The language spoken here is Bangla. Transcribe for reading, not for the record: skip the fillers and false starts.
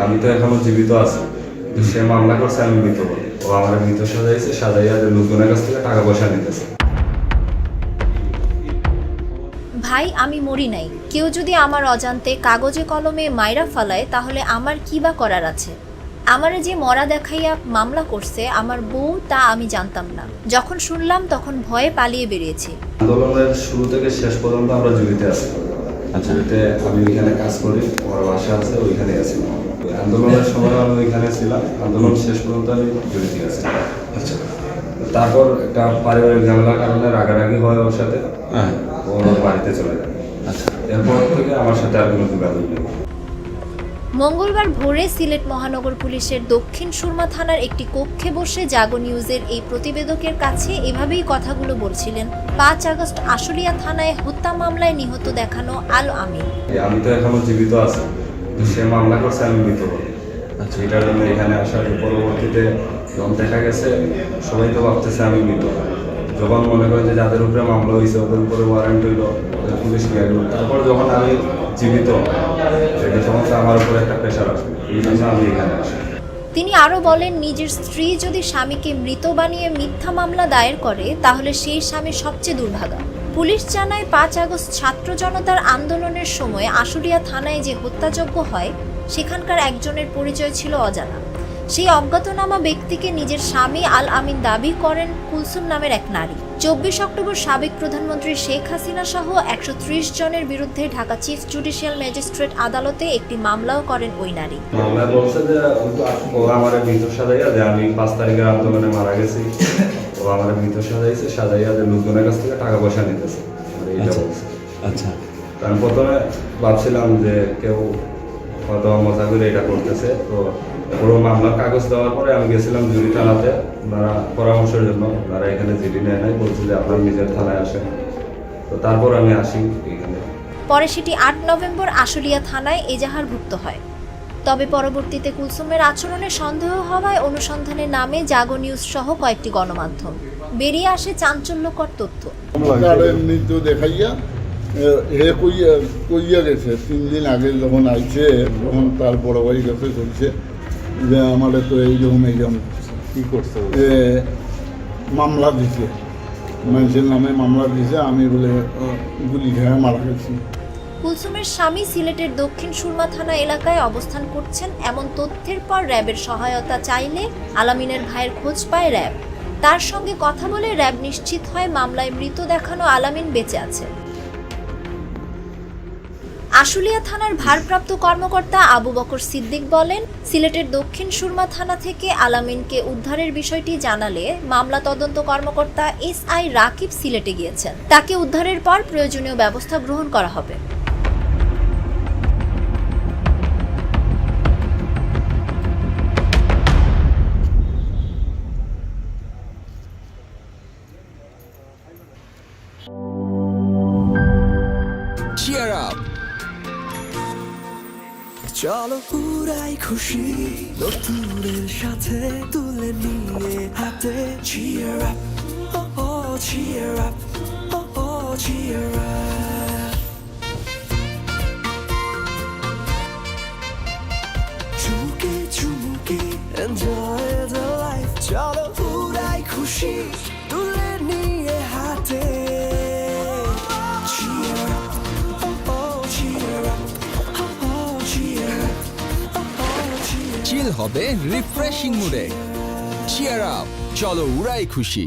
আমি তো এখনো জীবিত আছি, সে মামলা করছে আমি মৃত বলে। ও আমার মৃত সাজাইছে, সাজাইয়া লোকজনের কাছ থেকে টাকা পয়সা নিতেছে। ভাই, আমি মরি নাই। কেউ যদি আমার অজান্তে কাগজে কলমে মাইরা ফালায় তাহলে আমার কি বা করার আছে? আমারে যে মরা দেখাইয়া মামলা করছে আমার বউ, তা আমি জানতাম না। যখন শুনলাম তখন ভয়ে পালিয়ে বেরিয়েছি। আন্দোলনের শুরু থেকে শেষ পর্যন্ত আমরা জীবিত আছি। জীবিতে আমি ওইখানে কাজ করি, আমার বাসা আছে, ওইখানে আছি। আন্দোলনের সময় আমি ওইখানে ছিলাম, আন্দোলন শেষ পর্যন্ত আমি জীবিত আছি। আচ্ছা, তারপর একটা পারিবারিক ঝামেলার কারণে রাগারাগি হয় ওর সাথে, ও বাড়িতে চলে যায়। আচ্ছা, এরপর থেকে আমার সাথে আর কোনো যোগাযোগ নেই। মঙ্গলবার ভোরে সিলেট মহানগর পুলিশের দক্ষিণ সুরমা থানার একটি কক্ষে বসে জাগো নিউজের এই প্রতিবেদকের কাছে এভাবেই কথাগুলো বলছিলেন ৫ আগস্ট আশুলিয়া থানায় হত্যা মামলায় নিহত দেখানো আল আমিন। আমি তো এখনো জীবিত আছি, সে মামলা করছে আমি মৃত বলে। আচ্ছা, এটার জন্য এখানে আসার পরবর্তীতে যখন দেখা গেছে সবাই তো ভাবতেছে আমি মৃত। যখন মনে করেন যে যাদের উপরে মামলা হয়েছে ওদের উপরে ওয়ারেন্ট হইল, ওদের পুলিশ নিয়ে গেল, তারপর যখন আমি জীবিত এটা সমস্ত আমার উপরে একটা প্রেশার আসবে, এই জন্য আমি এখানে আসি। তিনি আরও বলেন, নিজের স্ত্রী যদি স্বামীকে মৃত বানিয়ে মিথ্যা মামলা দায়ের করে তাহলে সেই স্বামী সবচেয়ে দুর্ভাগা। পুলিশ জানায় ৫ আগস্ট ছাত্র জনতার আন্দোলনের সময় আশুলিয়া থানায় যে হত্যাযজ্ঞ হয় সেখানকার একজনের পরিচয় ছিল অজানা। সেই অজ্ঞাতনামা ব্যক্তিকে নিজের স্বামী আল আমিন দাবি করেন কুলসুম নামের এক নারী। ২৪ অক্টোবর সাবেক প্রধানমন্ত্রী শেখ হাসিনা সহ ১৩০ জনের বিরুদ্ধে ঢাকা চিফ জুডিশিয়াল ম্যাজিস্ট্রেট আদালতে একটি মামলাও করেন ওই নারী। মামলায় বলছে যে ও আমার মৃত সাজাইয়া যে আমি ৫ তারিখের আন্দোলনে মারা গেছি, ও আমার মৃত সাজাইয়া যে লোকজনের কাছ থেকে টাকা পয়সা নিতেছে, এইটা বলছে। আচ্ছা, আমি প্রথমে ভাবছিলাম যে কেউ হয়তো মজা করে এটা করতেছে। তো পুরো মামলার কাগজ দেওয়ার পরে আমি গেছিলাম জুরি থানাতে, ওনারা পরামর্শের জন্য। ওনারা এখানে জিডি নেয় নাই, বলছে যে আপনার নিজের থানায় আসেন। তো তারপর আমি আসি এখানে। পরে সেটি ৮ নভেম্বর আশুলিয়া থানায় এজাহারভুক্ত হয়। তবে পরবর্তীতে কুলসুমের আচরণে সন্দেহ হওয়ায় অনুসন্ধানের নামে জাগো নিউজ সহ কয়েকটি গণমাধ্যম বেরিয়ে আসে চাঞ্চল্যকর তথ্য। মৃত্যু দেখাইয়া হে কইয়া গেছে ৩ দিন আগে যখন আইছে, তখন তার বড় ভাই কাছে চলছে যে আমাদের তো এইরকম কি করছে, মামলা দিছে, মানুষের নামে মামলা দিছে, আমি বলে গুলি খেয়ে মারা গেছি। কুলসুমের স্বামী সিলেটের দক্ষিণ সুরমা থানা এলাকায় অবস্থান করছেন এমন তথ্যের পর র্যাবের সহায়তা চাইলে আলামিনের ভাইয়ের খোঁজ পায় র্যাব। তার সঙ্গে কথা বলে র্যাব নিশ্চিত হয় মামলায় মৃত দেখানো আলামিন বেঁচে আছে। আশুলিয়া থানার ভারপ্রাপ্ত কর্মকর্তা আবু বকর সিদ্দিক বলেন, সিলেটের দক্ষিণ সুরমা থানা থেকে আলামিনকে উদ্ধারের বিষয়টি জানালে মামলা তদন্ত কর্মকর্তা SI রাকিব সিলেটে গিয়েছেন। তাকে উদ্ধারের পর প্রয়োজনীয় ব্যবস্থা গ্রহণ করা হবে। Cheer up! চলো পুরাই খুশি নতুনের সাথে তুলে নিয়ে হাতে। Cheer up, oh oh, cheer up, oh oh, cheer up. চুমুকে চুমুকে enjoy the life. চলো পুরাই খুশি তুলে নিয়ে হাতে। Cheer up, oh oh, cheer up. চিল হবে রিফ্রেশিং মুডে। চিয়ার আপ, চলো উড়াই খুশি।